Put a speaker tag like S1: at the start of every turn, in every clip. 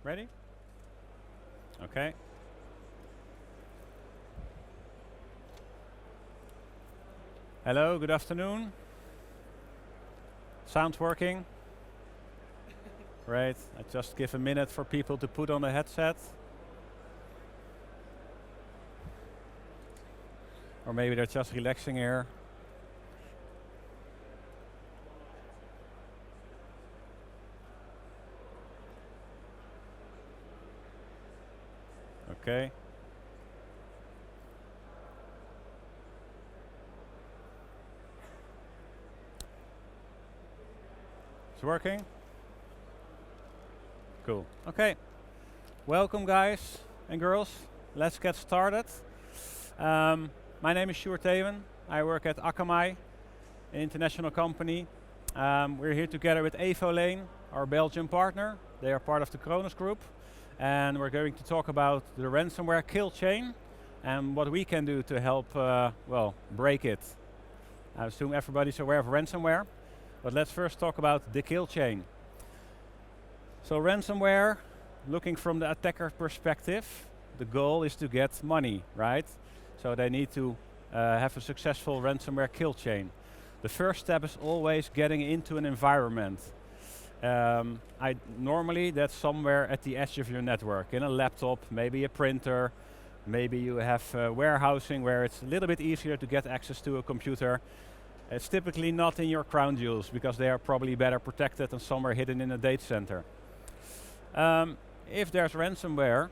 S1: Ready? Okay. Hello, good afternoon. Sound working? Great. I just give a minute for people to put on the headset. Or maybe they're just relaxing here. Okay. It's working? Cool. Okay. Welcome, guys and girls. Let's get started. My name is Sjoerd Teeuwen. I work at Akamai, an international company. We're here together with Evolane, our Belgian partner. They are part of the Kronos Group. And we're going to talk about the ransomware kill chain and what we can do to help, break it. I assume everybody's aware of ransomware, but let's first talk about the kill chain. So ransomware, looking from the attacker perspective, the goal is to get money, right? So they need to have a successful ransomware kill chain. The first step is always getting into an environment. Normally that's somewhere at the edge of your network, in a laptop, maybe a printer, maybe you have warehousing where it's a little bit easier to get access to a computer. It's typically not in your crown jewels because they are probably better protected and somewhere hidden in a data center. If there's ransomware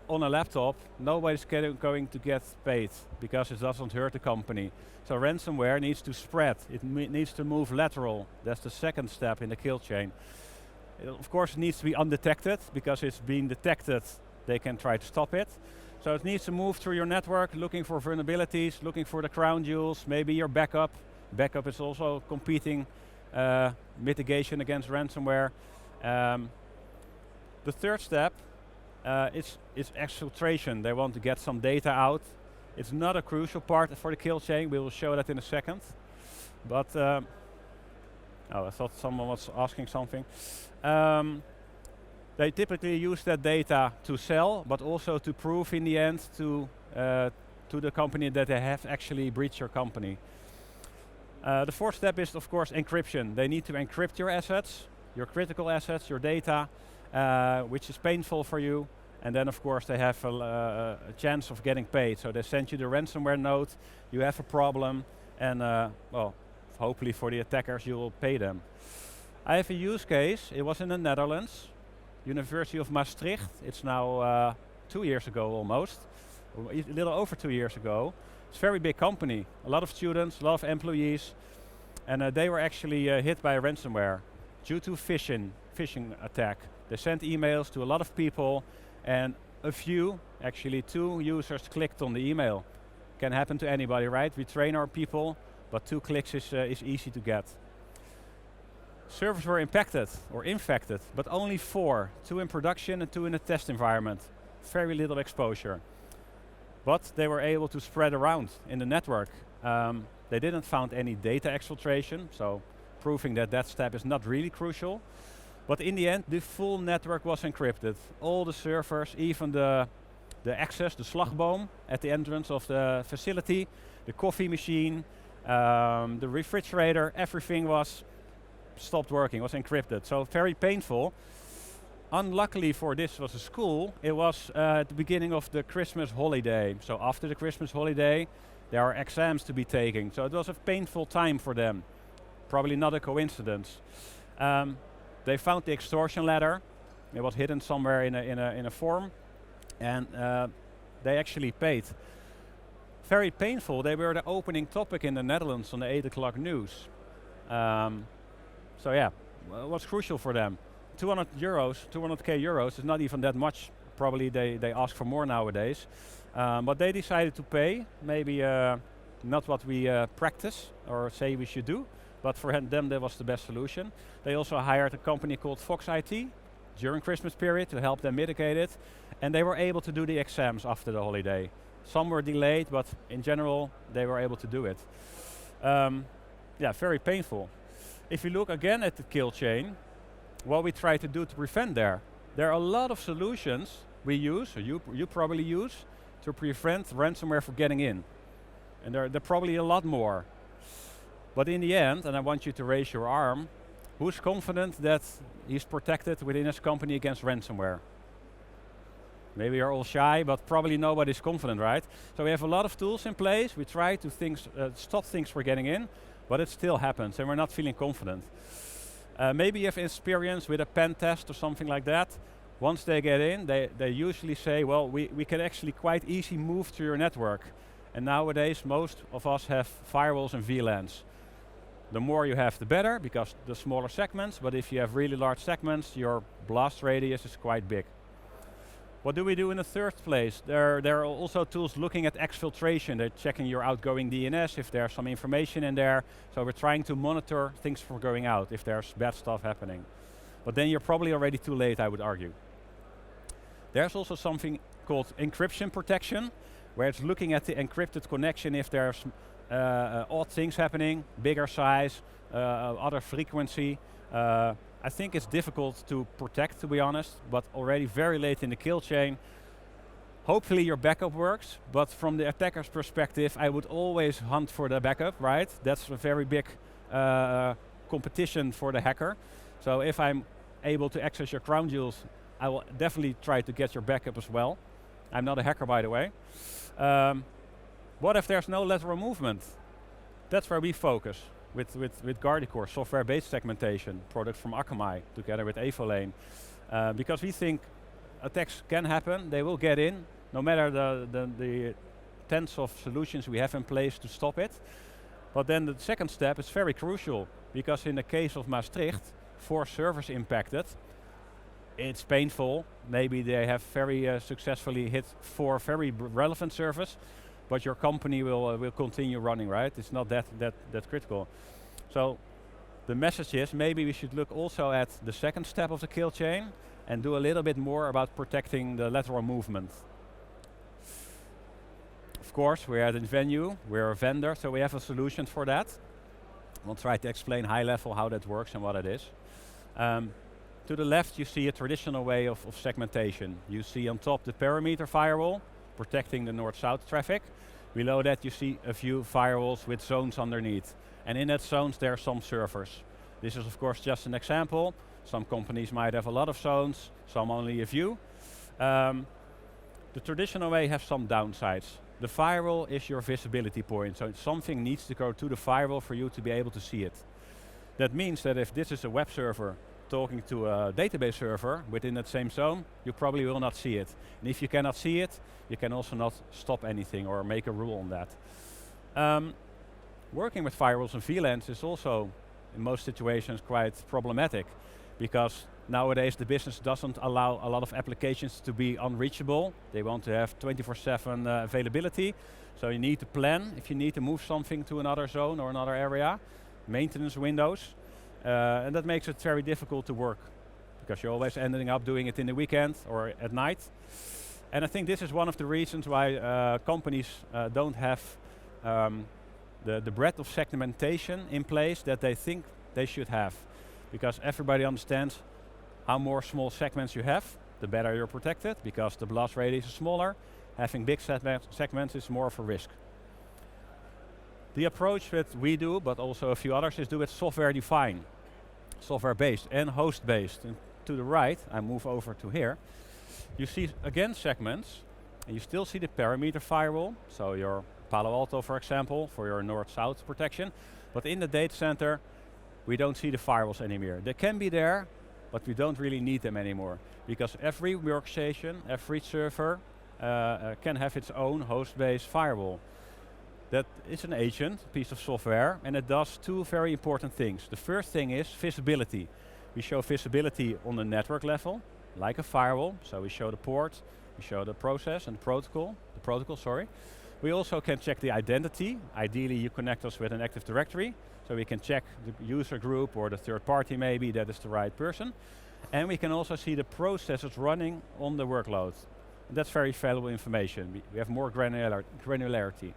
S1: on a laptop, nobody's going to get paid because it doesn't hurt the company. So ransomware needs to spread. It needs to move lateral. That's the second step in the kill chain. Of course, it needs to be undetected because it's being detected, they can try to stop it. So it needs to move through your network, looking for vulnerabilities, looking for the crown jewels, maybe your backup. Backup is also competing mitigation against ransomware. The third step is exfiltration. They want to get some data out. It's not a crucial part for the kill chain. We will show that in a second. But, I thought someone was asking something. They typically use that data to sell, but also to prove in the end to the company that they have actually breached your company. The fourth step is, of course, encryption. They need to encrypt your assets, your critical assets, your data, which is painful for you. And then, of course, they have a chance of getting paid. So they send you the ransomware note, you have a problem, and hopefully for the attackers, you will pay them. I have a use case. It was in the Netherlands, University of Maastricht. It's now 2 years ago almost, a little over 2 years ago. It's a very big company, a lot of students, a lot of employees, and they were actually hit by ransomware due to phishing attack. They sent emails to a lot of people, and a few, actually 2 users clicked on the email. Can happen to anybody, right? We train our people, but 2 clicks is easy to get. Servers were impacted or infected, but only 4. 2 in production and 2 in a test environment. Very little exposure. But they were able to spread around in the network. They didn't find any data exfiltration, so proving that step is not really crucial. But in the end, the full network was encrypted. All the servers, even the access, the slagboom at the entrance of the facility, the coffee machine, the refrigerator, everything was stopped working, was encrypted. So very painful. Unluckily for this was a school, it was at the beginning of the Christmas holiday. So after the Christmas holiday, there are exams to be taken. So it was a painful time for them. Probably not a coincidence. They found the extortion letter. It was hidden somewhere in a form, and they actually paid. Very painful. They were the opening topic in the Netherlands on the 8 o'clock news. So yeah, what's crucial for them? 200 euros, 200k euros is not even that much. Probably they ask for more nowadays. But they decided to pay. Maybe not what we practice or say we should do. But for them, that was the best solution. They also hired a company called Fox IT during Christmas period to help them mitigate it. And they were able to do the exams after the holiday. Some were delayed, but in general, they were able to do it. Very painful. If you look again at the kill chain, what we try to do to prevent there. There are a lot of solutions we use, or you probably use, to prevent ransomware from getting in. And there are probably a lot more. But in the end, and I want you to raise your arm, who's confident that he's protected within his company against ransomware? Maybe you're all shy, but probably nobody's confident, right? So we have a lot of tools in place. We try to stop things from getting in, but it still happens, and we're not feeling confident. Maybe you have experience with a pen test or something like that. Once they get in, they usually say, well, we can actually quite easily move to your network. And nowadays, most of us have firewalls and VLANs. The more you have, the better, because the smaller segments, but if you have really large segments, your blast radius is quite big. What do we do in the third place? There are also tools looking at exfiltration. They're checking your outgoing DNS, if there's some information in there. So we're trying to monitor things from going out, if there's bad stuff happening. But then you're probably already too late, I would argue. There's also something called encryption protection, where it's looking at the encrypted connection if there's odd things happening, bigger size, other frequency. I think it's difficult to protect, to be honest, but already very late in the kill chain. Hopefully your backup works, but from the attacker's perspective, I would always hunt for the backup, right? That's a very big competition for the hacker. So if I'm able to access your crown jewels, I will definitely try to get your backup as well. I'm not a hacker, by the way. What if there's no lateral movement? That's where we focus with Guardicore, software-based segmentation, product from Akamai, together with Evolane. Because we think attacks can happen, they will get in, no matter the tens of solutions we have in place to stop it. But then the second step is very crucial, because in the case of Maastricht, 4 servers impacted. It's painful. Maybe they have very successfully hit 4 very relevant servers, but your company will continue running, right? It's not that critical. So the message is maybe we should look also at the second step of the kill chain and do a little bit more about protecting the lateral movement. Of course, we're at Venue, we're a vendor, so we have a solution for that. We'll try to explain high level how that works and what it is. To the left, you see a traditional way of segmentation. You see on top the perimeter firewall, protecting the north-south traffic. Below that, you see a few firewalls with zones underneath. And in that zones, there are some servers. This is, of course, just an example. Some companies might have a lot of zones, some only a few. The traditional way has some downsides. The firewall is your visibility point, so something needs to go to the firewall for you to be able to see it. That means that if this is a web server talking to a database server within that same zone, you probably will not see it. And if you cannot see it, you can also not stop anything or make a rule on that. Working with firewalls and VLANs is also, in most situations, quite problematic, because nowadays the business doesn't allow a lot of applications to be unreachable. They want to have 24/7 availability, so you need to plan if you need to move something to another zone or another area, maintenance windows, and that makes it very difficult to work, because you're always ending up doing it in the weekend or at night. And I think this is one of the reasons why companies don't have the breadth of segmentation in place that they think they should have, because everybody understands how more small segments you have, the better you're protected, because the blast radius is smaller. Having big segments is more of a risk. The approach that we do, but also a few others, is do it software defined, software-based and host-based. And to the right, I move over to here, you see again segments, and you still see the perimeter firewall, so your Palo Alto, for example, for your north-south protection. But in the data center, we don't see the firewalls anymore. They can be there, but we don't really need them anymore, because every workstation, every server can have its own host-based firewall. That is an agent, piece of software, and it does 2 very important things. The first thing is visibility. We show visibility on the network level, like a firewall. So we show the port, we show the process and the protocol, sorry. We also can check the identity. Ideally, you connect us with an Active Directory, so we can check the user group or the third party maybe that is the right person. And we can also see the processes running on the workload. And that's very valuable information. We have more granularity.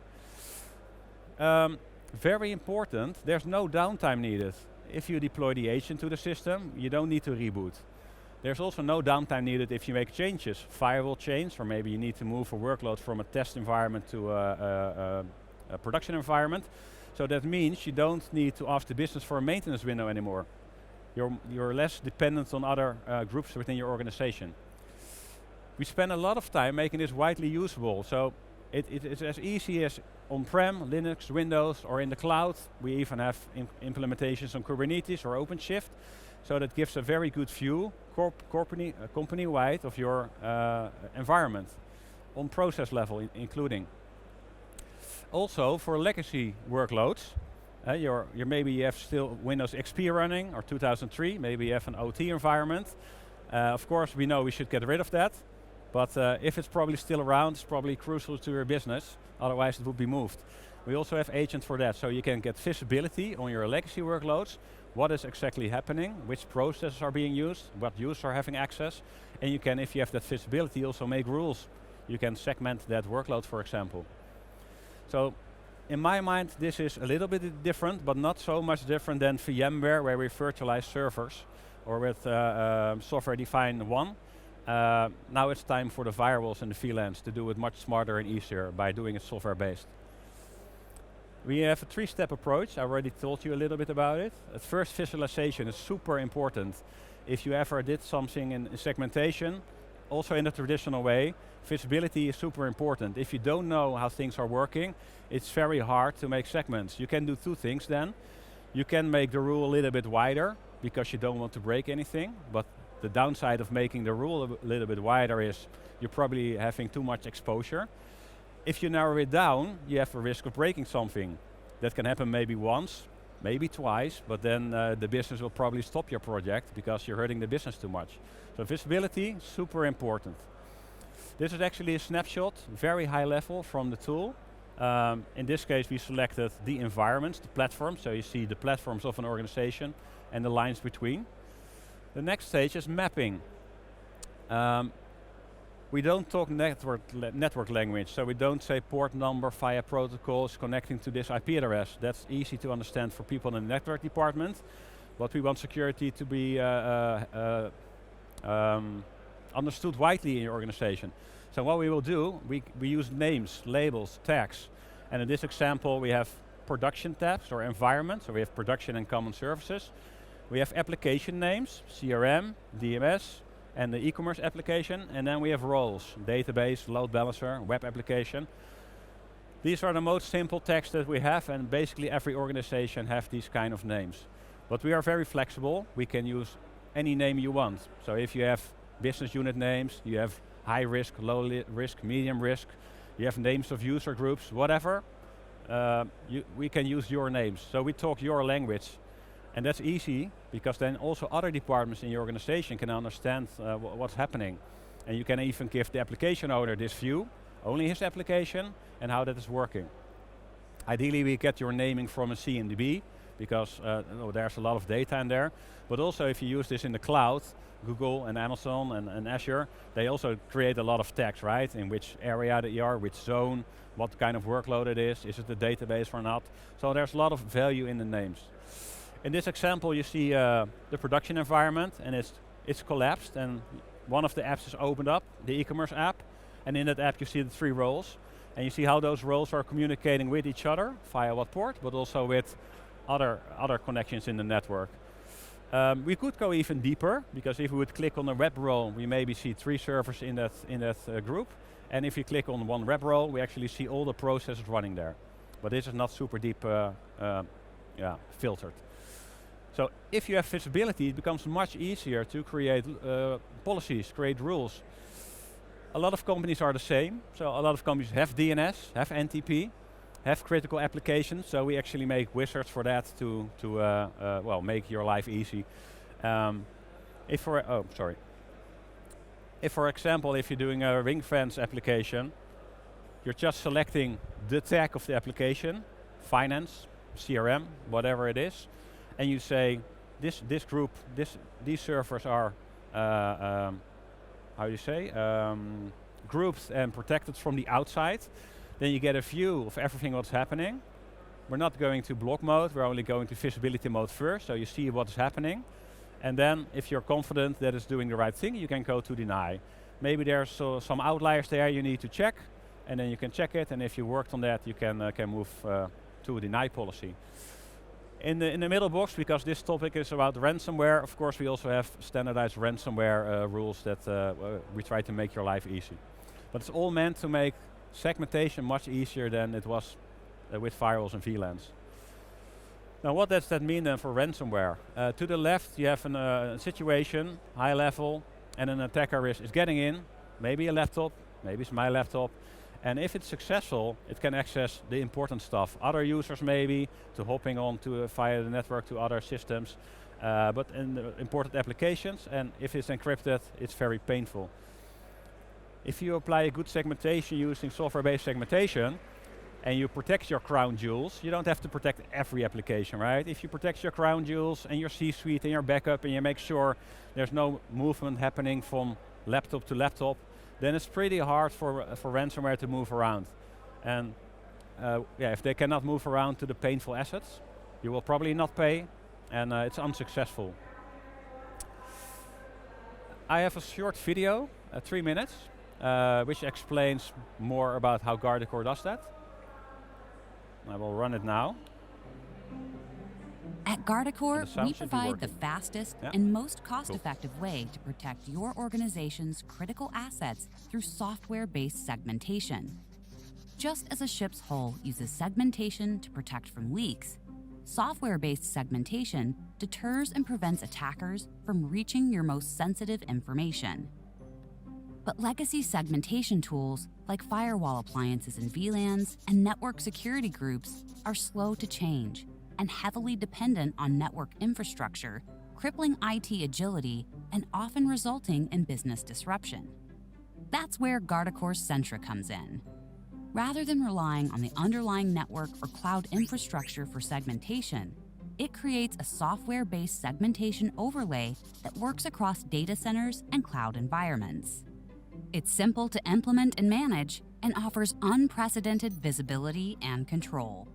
S1: Very important, there's no downtime needed. If you deploy the agent to the system, you don't need to reboot. There's also no downtime needed if you make changes. Firewall change, or maybe you need to move a workload from a test environment to a production environment. So that means you don't need to ask the business for a maintenance window anymore. You're less dependent on other groups within your organization. We spend a lot of time making this widely usable. So it's as easy as on-prem, Linux, Windows, or in the cloud. We even have implementations on Kubernetes or OpenShift. So that gives a very good view, company-wide, of your environment, on process level including. Also, for legacy workloads, maybe you have still Windows XP running, or 2003, maybe you have an OT environment. Of course, we know we should get rid of that, but if it's probably still around, it's probably crucial to your business, otherwise it would be moved. We also have agents for that, so you can get visibility on your legacy workloads, what is exactly happening, which processes are being used, what users are having access, and you can, if you have that visibility, also make rules. You can segment that workload, for example. So, in my mind, this is a little bit different, but not so much different than VMware, where we virtualize servers, or with Software Defined One. Now it's time for the firewalls and the VLANs to do it much smarter and easier by doing it software-based. We have a 3-step approach. I already told you a little bit about it. At first, visualization is super important. If you ever did something in segmentation, also in a traditional way, visibility is super important. If you don't know how things are working, it's very hard to make segments. You can do 2 things then. You can make the rule a little bit wider, because you don't want to break anything, but the downside of making the rule a little bit wider is you're probably having too much exposure. If you narrow it down, you have a risk of breaking something. That can happen maybe once, maybe twice, but then the business will probably stop your project because you're hurting the business too much. So visibility, super important. This is actually a snapshot, very high level from the tool. In this case, we selected the environments, the platforms, so you see the platforms of an organization and the lines between. The next stage is mapping. We don't talk network language, so we don't say port number via protocols connecting to this IP address. That's easy to understand for people in the network department, but we want security to be understood widely in your organization. So what we will do, we use names, labels, tags, and in this example we have production tabs or environment, so we have production and common services. We have application names, CRM, DMS, and the e-commerce application, and then we have roles, database, load balancer, web application. These are the most simple tags that we have, and basically every organization have these kind of names. But we are very flexible, we can use any name you want. So if you have business unit names, you have high risk, low risk, medium risk, you have names of user groups, whatever, we can use your names. So we talk your language. And that's easy, because then also other departments in your organization can understand what's happening. And you can even give the application owner this view, only his application, and how that is working. Ideally, we get your naming from a CMDB, because there's a lot of data in there. But also, if you use this in the cloud, Google and Amazon and Azure, they also create a lot of tags, right? In which area that you are, which zone, what kind of workload it is it a database or not? So there's a lot of value in the names. In this example, you see the production environment, and it's collapsed, and one of the apps is opened up, the e-commerce app, and in that app you see the 3 roles, and you see how those roles are communicating with each other via what port, but also with other connections in the network. We could go even deeper, because if we would click on a web role, we maybe see 3 servers in that group, and if you click on one web role, we actually see all the processes running there. But this is not super deep filtered. So if you have visibility, it becomes much easier to create policies, create rules. A lot of companies are the same. So a lot of companies have DNS, have NTP, have critical applications. So we actually make wizards for that to make your life easy. If for example, if you're doing a ring fence application, you're just selecting the tag of the application, finance, CRM, whatever it is, and you say, this group, these servers are, grouped and protected from the outside, then you get a view of everything what's happening. We're not going to block mode, we're only going to visibility mode first, so you see what's happening. And then, if you're confident that it's doing the right thing, you can go to deny. Maybe there's some outliers there you need to check, and then you can check it, and if you worked on that, you can move to a deny policy. In the middle box, because this topic is about ransomware, of course we also have standardized ransomware rules that we try to make your life easy. But it's all meant to make segmentation much easier than it was with firewalls and VLANs. Now what does that mean then for ransomware? To the left you have a situation, high level, and an attacker is getting in, maybe a laptop, maybe it's my laptop, and if it's successful, it can access the important stuff. Other users maybe, to hopping on to via the network to other systems, but in the important applications, and if it's encrypted, it's very painful. If you apply a good segmentation using software-based segmentation, and you protect your crown jewels, you don't have to protect every application, right? If you protect your crown jewels and your C-suite and your backup, and you make sure there's no movement happening from laptop to laptop, then it's pretty hard for ransomware to move around. And if they cannot move around to the painful assets, you will probably not pay, and it's unsuccessful. I have a short video, 3 minutes, which explains more about how Guardicore does that. I will run it now.
S2: At Guardicore, we provide the fastest and most cost-effective way to protect your organization's critical assets through software-based segmentation. Just as a ship's hull uses segmentation to protect from leaks, software-based segmentation deters and prevents attackers from reaching your most sensitive information. But legacy segmentation tools like firewall appliances and VLANs and network security groups are slow to change and heavily dependent on network infrastructure, crippling IT agility and often resulting in business disruption. That's where Guardicore Centra comes in. Rather than relying on the underlying network or cloud infrastructure for segmentation, it creates a software-based segmentation overlay that works across data centers and cloud environments. It's simple to implement and manage and offers unprecedented visibility and control.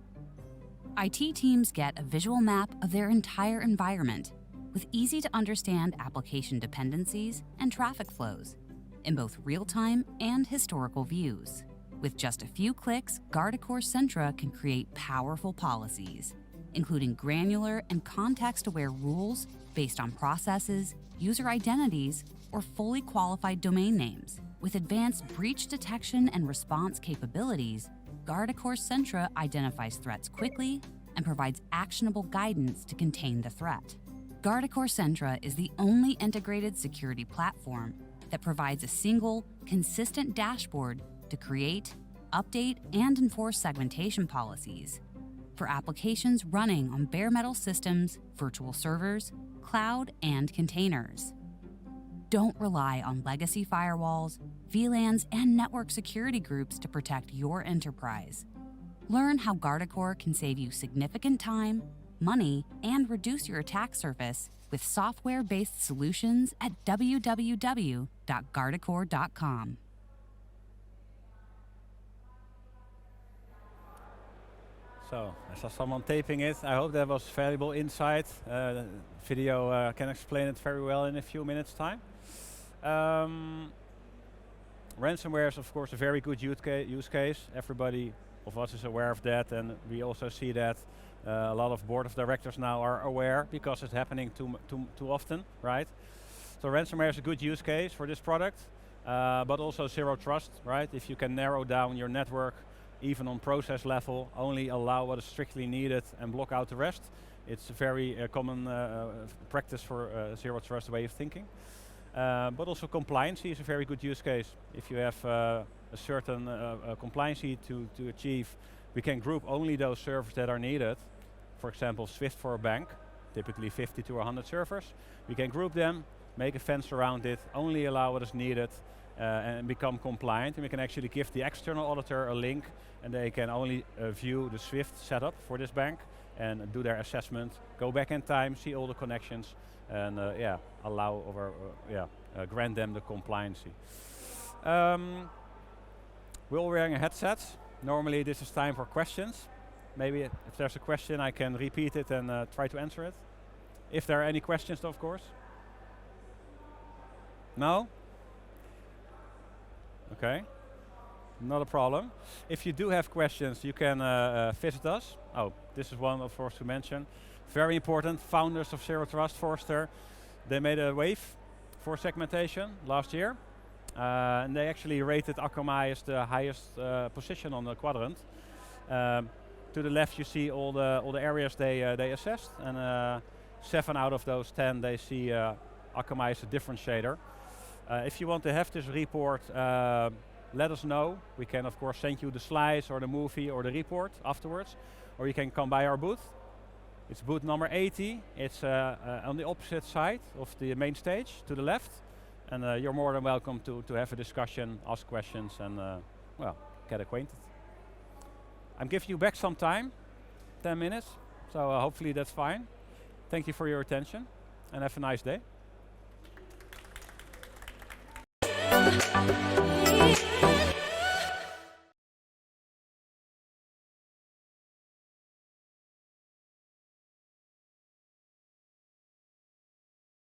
S2: IT teams get a visual map of their entire environment with easy-to-understand application dependencies and traffic flows in both real-time and historical views. With just a few clicks, Guardicore Centra can create powerful policies, including granular and context-aware rules based on processes, user identities, or fully qualified domain names. With advanced breach detection and response capabilities, Guardicore Centra identifies threats quickly and provides actionable guidance to contain the threat. Guardicore Centra is the only integrated security platform that provides a single, consistent dashboard to create, update, and enforce segmentation policies for applications running on bare metal systems, virtual servers, cloud, and containers. Don't rely on legacy firewalls, VLANs, and network security groups to protect your enterprise. Learn how Guardicore can save you significant time, money, and reduce your attack surface with software-based solutions at www.guardicore.com.
S1: So, I saw someone taping it. I hope that was valuable insight. The video can explain it very well in a few minutes' time. Ransomware is of course a very good use case. Everybody of us is aware of that, and we also see that a lot of board of directors now are aware because it's happening too often, right? So ransomware is a good use case for this product, but also zero trust, right? If you can narrow down your network, even on process level, only allow what is strictly needed and block out the rest. It's a very common practice for zero trust way of thinking. But also compliance is a very good use case. If you have a certain compliance to achieve, we can group only those servers that are needed. For example, Swift for a bank, typically 50 to 100 servers. We can group them, make a fence around it, only allow what is needed, and become compliant. And we can actually give the external auditor a link, and they can only view the Swift setup for this bank and do their assessment, go back in time, see all the connections, and allow or grant them the compliancy. We're all wearing a headset. Normally this is time for questions. Maybe if there's a question I can repeat it and try to answer it. If there are any questions, of course. No? Okay. Not a problem. If you do have questions, you can visit us. Oh, this is one, of course, to mention. Very important, founders of Zero Trust, Forrester, they made a wave for segmentation last year. And they actually rated Akamai as the highest position on the quadrant. To the left you see all the areas they assessed, and 7 out of those 10 they see Akamai as a differentiator. If you want to have this report, let us know. We can of course send you the slides or the movie or the report afterwards, or you can come by our booth. It's booth number 80. It's on the opposite side of the main stage, to the left. And you're more than welcome to have a discussion, ask questions, and well, get acquainted. I'm giving you back some time, 10 minutes, so hopefully that's fine. Thank you for your attention, and have a nice day.